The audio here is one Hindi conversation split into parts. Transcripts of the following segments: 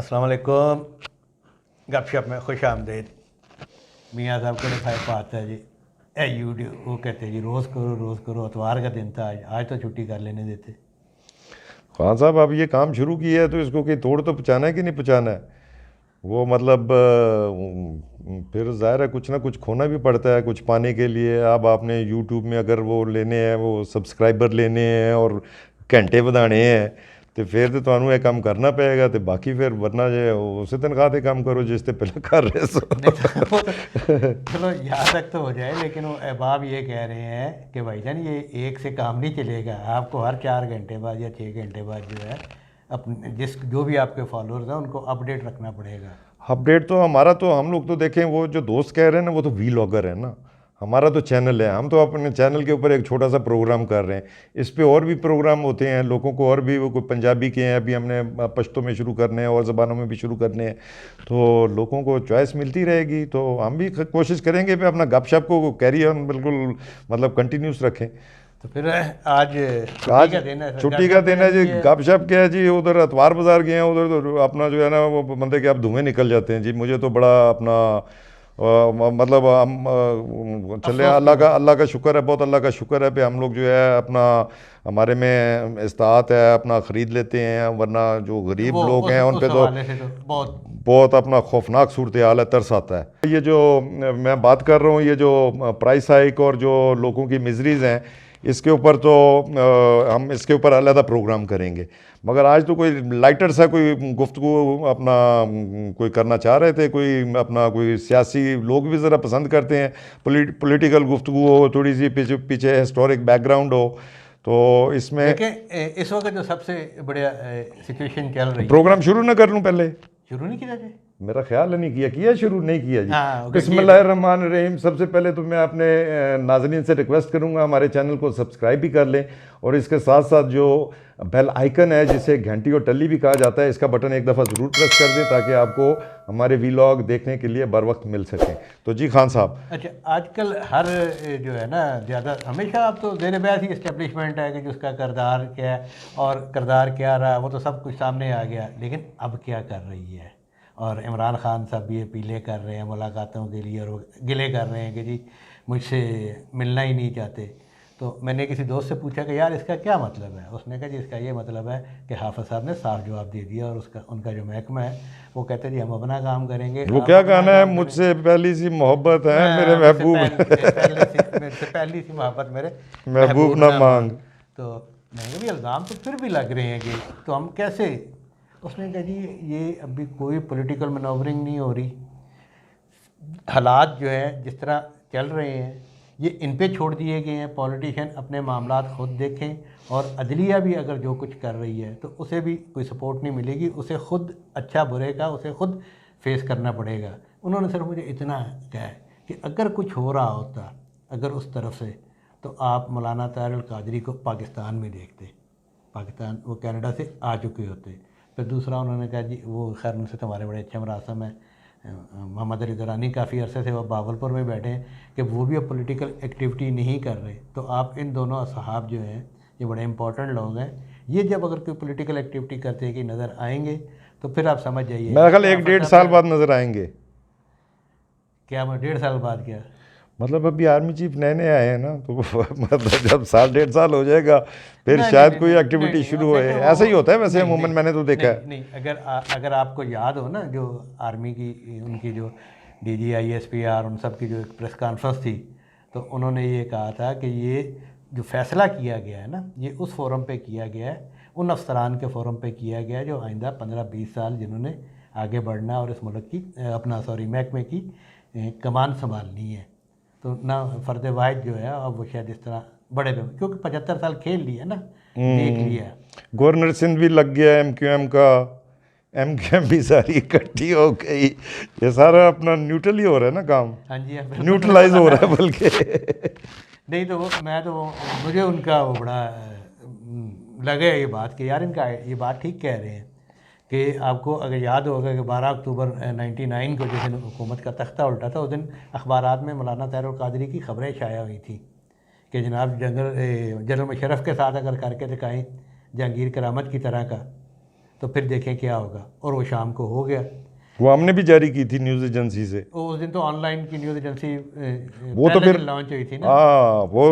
अस्सलाम वालेकुम। गपशप में खुश आमदेद। मियाँ साहब के फायदा आता है जी। ए यूट्यूब वो कहते हैं जी रोज़ करो, इतवार का दिन था आज तो छुट्टी कर लेने देते। खान साहब अब ये काम शुरू किया है तो इसको कहीं तोड़ तो पहुँचाना है कि नहीं पहुँचाना है। वो मतलब फिर ज़ाहिर है कुछ ना कुछ खोना भी पड़ता है कुछ पाने के लिए। अब आपने यूट्यूब में अगर वो लेने हैं, वो सब्सक्राइबर लेने हैं और घंटे बढ़ाने हैं तो फिर तो ਤੁਹਾਨੂੰ ਇਹ ਕੰਮ करना पएगा। तो बाकी फिर वरना जो उसी तनख्वाह से काम करो जिस ते पहले कर रहे सो। नहीं तो वो तो चलो यहाँ तक तो हो जाए, लेकिन वो अहबाब ये कह रहे हैं कि भाईजान ये एक से काम नहीं चलेगा, आपको हर 4 घंटे बाद या 6 घंटे बाद जो है अपने जो भी आपके फॉलोअर्स हैं उनको अपडेट रखना पड़ेगा। अपडेट तो हमारा तो हम लोग तो देखें, वो जो दोस्त कह रहे हैं ना वो तो वीलॉगर है ना, हमारा तो चैनल है। हम तो अपने चैनल के ऊपर एक छोटा सा प्रोग्राम कर रहे हैं। इस पे और भी प्रोग्राम होते हैं, लोगों को और भी, वो कोई पंजाबी के हैं, अभी हमने पश्तो में शुरू करने हैं और ज़बानों में भी शुरू करने हैं, तो लोगों को चॉइस मिलती रहेगी। तो हम भी कोशिश करेंगे पे अपना गपशप को कैरी ऑन बिल्कुल मतलब कंटिन्यूस रखें। तो फिर आज आज छुट्टी का दिन है, छुट्टी का दिन है जी। गपशप क्या है जी, उधर अतवार बाज़ार गए हैं, उधर तो अपना जो है ना वो बंदे के आप धुएँ निकल जाते हैं जी। मुझे तो बड़ा अपना मतलब हम चले अल्लाह का शुक्र है, बहुत अल्लाह का शुक्र है पे हम लोग जो है अपना हमारे में इस्तात है, अपना ख़रीद लेते हैं। वरना जो गरीब लोग हैं उन पे तो बहुत बहुत अपना खौफनाक सूरत हाल है, तरस आता है। ये जो मैं बात कर रहा हूँ, ये जो प्राइस हाइक और जो लोगों की मिजरीज़ हैं, इसके ऊपर तो हम इसके ऊपर अलग प्रोग्राम करेंगे। मगर आज तो कोई लाइटर सा कोई गुफ्तगू अपना कोई करना चाह रहे थे, कोई अपना कोई सियासी लोग भी ज़रा पसंद करते हैं पॉलिटिकल गुफ्तगू हो, थोड़ी सी पीछे पीछे हिस्टोरिक बैकग्राउंड हो। तो इसमें देखिए इस वक्त जो सबसे बढ़िया सिचुएशन चल रही है। प्रोग्राम शुरू ना कर लूँ पहले? शुरू नहीं किया जाए, मेरा ख्याल है नहीं किया शुरू नहीं किया जी। हाँ, बिस्मिल्लाहिर्रहमानिर्रहीम। सबसे पहले तो मैं अपने नाज़रीन से रिक्वेस्ट करूंगा हमारे चैनल को सब्सक्राइब भी कर लें, और इसके साथ साथ जो बेल आइकन है जिसे घंटी और टल्ली भी कहा जाता है, इसका बटन एक दफ़ा ज़रूर प्रेस कर दें ताकि आपको हमारे वीलॉग देखने के लिए बर वक्त मिल सकें। तो जी खान साहब, अच्छा आजकल हर जो है ना ज़्यादा हमेशा अब तो ज़ेर बहस ही इस्टेब्लिशमेंट है कि जिसका किरदार क्या है और किरदार क्या रहा वो तो सब कुछ सामने आ गया, लेकिन अब क्या कर रही है। और इमरान खान साहब भी अपीलें कर रहे हैं मुलाकातों के लिए, और वो गिले कर रहे हैं कि जी मुझसे मिलना ही नहीं चाहते। तो मैंने किसी दोस्त से पूछा कि यार इसका क्या मतलब है। उसने कहा जी इसका ये मतलब है कि हाफिज़ साहब ने साफ जवाब दे दिया, और उसका उनका जो महकमा है वो कहते हैं जी हम अपना काम करेंगे। वो क्या गाना है, मुझसे पहली सी मोहब्बत है मेरे महबूब, मेरे से पहली सी मोहब्बत मेरे महबूब ना मांग। तो नहीं भी इल्ज़ाम तो फिर भी लग रहे हैं कि तो हम कैसे। उसने कहा जी ये अभी कोई पॉलिटिकल मनोवरिंग नहीं हो रही, हालात जो है जिस तरह चल रहे हैं ये इन पे छोड़ दिए गए हैं। पॉलिटिशियन अपने मामलात ख़ुद देखें, और अदलिया भी अगर जो कुछ कर रही है तो उसे भी कोई सपोर्ट नहीं मिलेगी, उसे ख़ुद अच्छा बुरे का उसे ख़ुद फेस करना पड़ेगा। उन्होंने सिर्फ मुझे इतना कहा है कि अगर कुछ हो रहा होता अगर उस तरफ से, तो आप मौलाना ताहिर अल कादरी को पाकिस्तान में देखते, पाकिस्तान वो कनाडा से आ चुके होते। फिर दूसरा उन्होंने कहा जी वो खैर उनसे तुम्हारे बड़े अच्छे मरासम है, मोहम्मद अली दुरानी काफ़ी अरसे से वो बावलपुर में बैठे हैं कि वो भी अब पॉलिटिकल एक्टिविटी नहीं कर रहे। तो आप इन दोनों असहाब जो हैं ये बड़े इंपॉर्टेंट लोग हैं, ये जब अगर कोई पॉलिटिकल एक्टिविटी करते कि नज़र आएंगे तो फिर आप समझ जाइए मेरा ख्याल 1-1.5 साल बाद नज़र आएंगे। क्या 1.5 साल बाद? क्या मतलब अभी आर्मी चीफ नए नए आए हैं ना, तो मतलब जब 1.5 साल हो जाएगा फिर नहीं, शायद नहीं, कोई नहीं, एक्टिविटी नहीं, शुरू होए। नहीं, ऐसा ही होता है वैसे नहीं, अमूमन, मैंने तो देखा है। नहीं, अगर आपको याद हो ना जो आर्मी की उनकी जो DG ISPR उन सब की जो एक प्रेस कॉन्फ्रेंस थी, तो उन्होंने ये कहा था कि ये जो फैसला किया गया है ना ये उस फोरम पे किया गया है, उन अफसरान के फोरम पे किया गया है जो आइंदा 15-20 साल जिन्होंने आगे बढ़ना है और इस मुल्क की अपना महकमे की कमान संभालनी है। तो ना फ़र्द वाहिद जो है अब वो शायद इस तरह बड़े पे, क्योंकि 75 साल खेल लिया ना, देख लिया। गवर्नर सिंध भी लग गया MQM का, MQM भी सारी इकट्ठी हो गई। ये सारा अपना न्यूट्रल ही हो रहा है ना काम। हाँ जी, न्यूट्रलाइज हो रहा है बल्कि। नहीं तो मुझे उनका वो बड़ा लगे ये बात कि यार इनका ये बात ठीक कह रहे हैं कि आपको अगर याद होगा कि 12 अक्टूबर 99 को जिस दिन हुकूमत का तख्ता उल्टा था उस दिन अखबारात में मौलाना ताहिर अल कादरी की खबरें शाया हुई थी कि जनाब जनरल मुशर्रफ के साथ अगर करके दिखाएं जहांगीर करामत की तरह का, तो फिर देखें क्या होगा। और वो शाम को हो गया। वो हमने भी जारी की थी न्यूज़ एजेंसी से। उस दिन तो ऑनलाइन की न्यूज़ एजेंसी वो तो फिर लॉन्च हुई थी ना। हाँ वो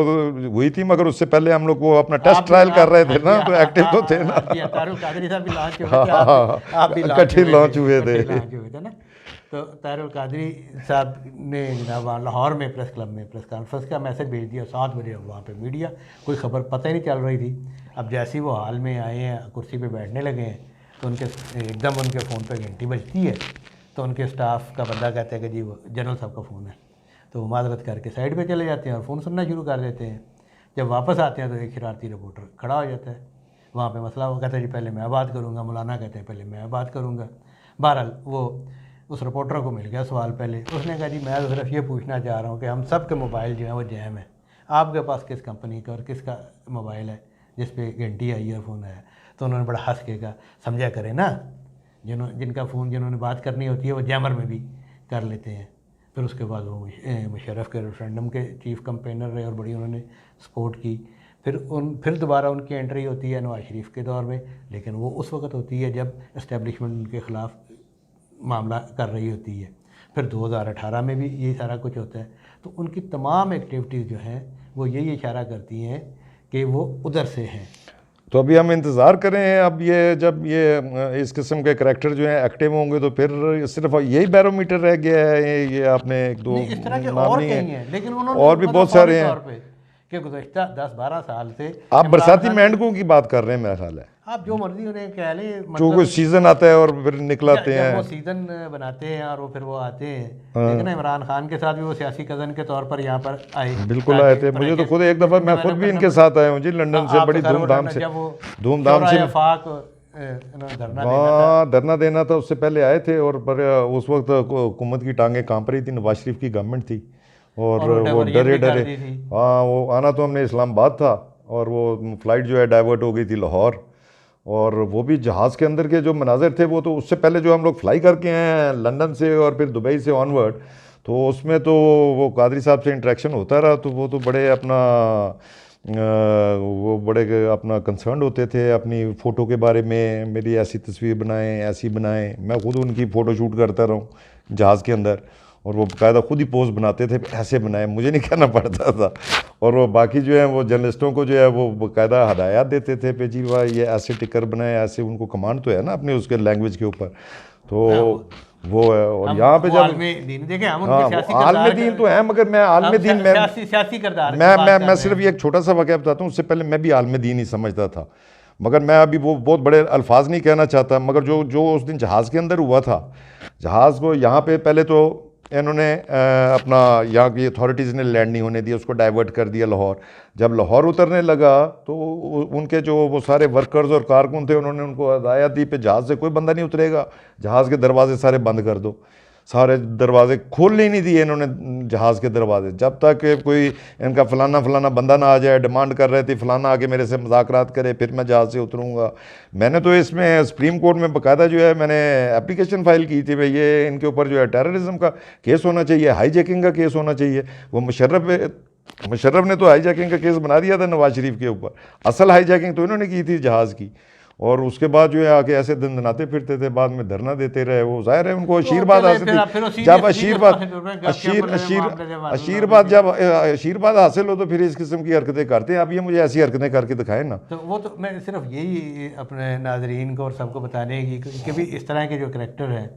हुई थी, मगर उससे पहले हम लोग वो अपना टेस्ट ट्रायल कर रहे थे ना, तो एक्टिव तो थे ना। जी तारुल कादरी साहब भी लॉन्च हुए थे, हाँ, आप भी इकट्ठे लॉन्च हुए थे। लॉन्च हुए थे ना। तो तारुल कादरी साहब ने जनाब वहाँ लाहौर में प्रेस क्लब में प्रेस कॉन्फ्रेंस का मैसेज भेज दिया 7 बजे। वहाँ पे मीडिया कोई खबर पता ही नहीं चल रही थी। अब जैसे ही वो हाल में आए हैं, कुर्सी पे बैठने लगे हैं, तो उनके एकदम उनके फ़ोन पे घंटी बजती है। तो उनके स्टाफ का बंदा कहता है कि जी वो जनरल साहब का फ़ोन है। तो वो माजरत करके साइड पे चले जाते हैं और फ़ोन सुनना शुरू कर देते हैं। जब वापस आते हैं तो एक शरारती रिपोर्टर खड़ा हो जाता है वहाँ पे। मसला वो कहता है जी पहले मैं बात करूँगा, मौलाना कहते हैं पहले मैं बात करूँगा। बहरहाल वो उस रिपोर्टर को मिल गया सवाल पहले। उसने कहा जी मैं तो सिर्फ ये पूछना चाह रहा हूँ कि हम सब के मोबाइल जो है वो जैम है, आपके पास किस कंपनी का और किसका मोबाइल है जिस पे घंटी आई ईयरफोन आया। तो उन्होंने बड़ा हंस के कहा समझा करें ना, जिनका फ़ोन जिन्होंने बात करनी होती है वो जैमर में भी कर लेते हैं। फिर उसके बाद वो मुशर्रफ के रेफरेंडम के चीफ कंपेनर रहे और बड़ी उन्होंने सपोर्ट की। फिर दोबारा उनकी एंट्री होती है नवाज शरीफ के दौर में, लेकिन वो उस वक्त होती है जब इस्टेब्लिशमेंट उनके ख़िलाफ़ मामला कर रही होती है। फिर 2018 में भी यही सारा कुछ होता है। तो उनकी तमाम एक्टिविटीज़ जो हैं वो यही इशारा करती हैं कि वो उधर से हैं। तो अभी हम इंतज़ार करें, अब ये जब ये इस किस्म के करैक्टर जो हैं एक्टिव होंगे तो फिर सिर्फ यही बैरोमीटर रह गया है। ये आपने एक दो इस तरह के नाम और नहीं कई है, हैं, लेकिन उन्होंने और भी बहुत सारे हैं। कि गुज़श्ता 10-12 साल से आप इमरान बरसाती खान मेंढकों की बात कर रहे हैं मेरा ख्याल है, आप जो मर्जी उन्हें कह लें, जो कोई सीज़न आता है और फिर निकलाते जब वो हैं। सीज़न बनाते हैं और वो फिर वो आते हैं। हाँ। लेकिन इमरान खान के साथ भी वो सियासी कज़न के तौर पर यहाँ पर आए। बिल्कुल आए थे, मुझे तो खुद एक दफ़ा मैं खुद भी इनके साथ आया हूँ जी, लंदन से, बड़ी धूमधाम से। जब वो धूमधाम से धरना देना था। हाँ, धरना देना था, उससे पहले आए थे। और पर उस वक्त हुकूमत की टांगें कांप रही थी, नवाज शरीफ की गवर्नमेंट थी और वो डरे डरे। हाँ, वो आना तो हमने इस्लामाबाद था और वो फ़्लाइट जो है डाइवर्ट हो गई थी लाहौर। और वो भी जहाज़ के अंदर के जो मनाज़र थे वो तो उससे पहले जो हम लोग फ्लाई करके हैं लंदन से और फिर दुबई से ऑनवर्ड, तो उसमें तो वो कादरी साहब से इंटरेक्शन होता रहा। तो वो तो बड़े अपना वो बड़े अपना कंसर्न होते थे अपनी फ़ोटो के बारे में, मेरी ऐसी तस्वीर बनाएं, ऐसी बनाएं। मैं खुद उनकी फ़ोटो शूट करता रहूँ जहाज़ के अंदर, और वो बाकायदा खुद ही पोज बनाते थे, ऐसे बनाए, मुझे नहीं कहना पड़ता था। और वो बाकी जो है वो जर्नलिस्टों को जो है वो बाकायदा हदायत देते थे पे जी वाह ये ऐसे टिकर बनाए, ऐसे। उनको कमांड तो है ना अपने उसके लैंग्वेज के ऊपर, तो वो है। और यहाँ पे जब आलम दीन तो है, मगर मैं आलम दीन मैं सिर्फ ये एक छोटा सा वाक़या बताता हूँ। उससे पहले मैं भी आलम दीन ही समझता था, मगर मैं अभी वो बहुत बड़े अल्फाज नहीं कहना चाहता। मगर जो उस दिन जहाज़ के अंदर हुआ था, जहाज़ को यहाँ पे पहले तो इन्होंने अपना यहाँ की अथॉरिटीज़ ने लैंड नहीं होने दिया, उसको डाइवर्ट कर दिया लाहौर। जब लाहौर उतरने लगा तो उनके जो वो सारे वर्कर्स और कारकुन थे, उन्होंने उनको हदायत दी पे जहाज़ से कोई बंदा नहीं उतरेगा, जहाज़ के दरवाजे सारे बंद कर दो। सारे दरवाजे खोलने ही नहीं दिए इन्होंने जहाज़ के दरवाजे, जब तक कोई इनका फ़लाना फ़लाना बंदा ना आ जाए। डिमांड कर रहे थे फ़लाना आके मेरे से मुज़ाकरात करे फिर मैं जहाज़ से उतरूँगा। मैंने तो इसमें सुप्रीम कोर्ट में बाकायदा जो है मैंने एप्लीकेशन फ़ाइल की थी भाई ये इनके ऊपर जो है टेररिज्म का केस होना चाहिए, हाईजैकिंग का केस होना चाहिए। वो मुशर्रफ ने तो हाईजैकिंग का केस बना दिया था नवाज शरीफ के ऊपर, असल हाईजैकिंग तो इन्होंने की थी जहाज़ की। और उसके बाद जो है आके ऐसे दंदनाते फिरते थे, बाद में धरना देते रहे। वो जाहिर है उनको आशीर्वाद हासिल थी। जब आशीर्वाद हासिल हो तो फिर इस किस्म की हरकतें करते हैं। अब ये मुझे ऐसी हरकतें करके दिखाएं ना। तो वो तो मैं सिर्फ यही अपने नाजरीन को और सबको बताने की कि भी इस तरह के जो करैक्टर हैं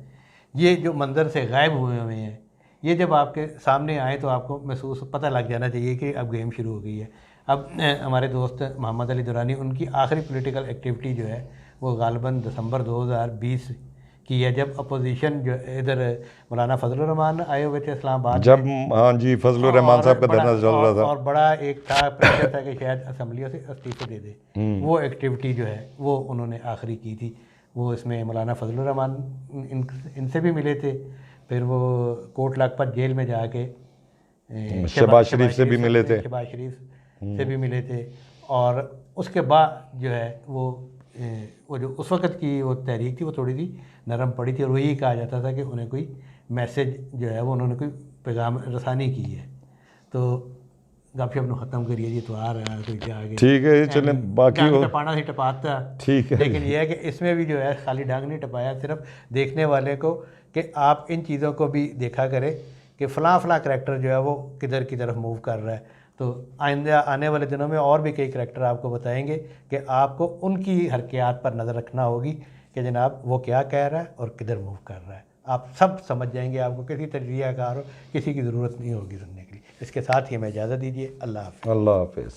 ये जो मंजर से गायब हुए हुए हैं, ये जब आपके सामने आए तो आपको महसूस पता लग जाना चाहिए कि अब गेम शुरू हो गई है। अब हमारे दोस्त मोहम्मद अली दुरानी, उनकी आखिरी पॉलिटिकल एक्टिविटी जो है वो गालिबन दिसंबर 2020 की है, जब अपोजिशन जो इधर मौलाना फजलुर रहमान आए हुए थे इस्लामाबाद, जब हाँ जी फजलुर रहमान साहब का धरना चल रहा था, और बड़ा एक था प्रेशर था कि शायद असम्बलियों से इस्तीफे दे दे। वो एक्टिविटी जो है वो उन्होंने आखिरी की थी। वो इसमें मौलाना फजलुर रहमान इनसे भी मिले थे, फिर वो कोट लखपत जेल में जाके शहबाज शरीफ से भी मिले थे, शहबाज शरीफ से भी मिले थे। और उसके बाद जो है वो जो उस वक़्त की वो तहरीक थी वो थोड़ी सी नरम पड़ी थी, और वही कहा जाता था कि उन्हें कोई मैसेज जो है वो उन्होंने कोई पैगाम रसानी की है। तो गपशप ਨੂੰ ख़त्म करिए जी, तो आ रहा है कोई जाके ठीक है, चलें बाकी डंग वो टपाना से टपाता, ठीक है। लेकिन यह है कि इसमें भी जो है खाली डंग नहीं टपाया, सिर्फ देखने वाले को कि आप इन चीज़ों को भी देखा करें कि फ़लाँ करैक्टर जो है वो किधर की तरफ मूव कर रहा है। तो आइंदा आने वाले दिनों में और भी कई करैक्टर आपको बताएंगे कि आपको उनकी हरकयात पर नज़र रखना होगी कि जनाब वो क्या कह रहा है और किधर मूव कर रहा है। आप सब समझ जाएंगे, आपको किसी तजरियाकार हो किसी की ज़रूरत नहीं होगी सुनने के लिए। इसके साथ ही हमें इजाज़त दीजिए। अल्लाह हाफ़िज़। अल्लाह हाफिज़।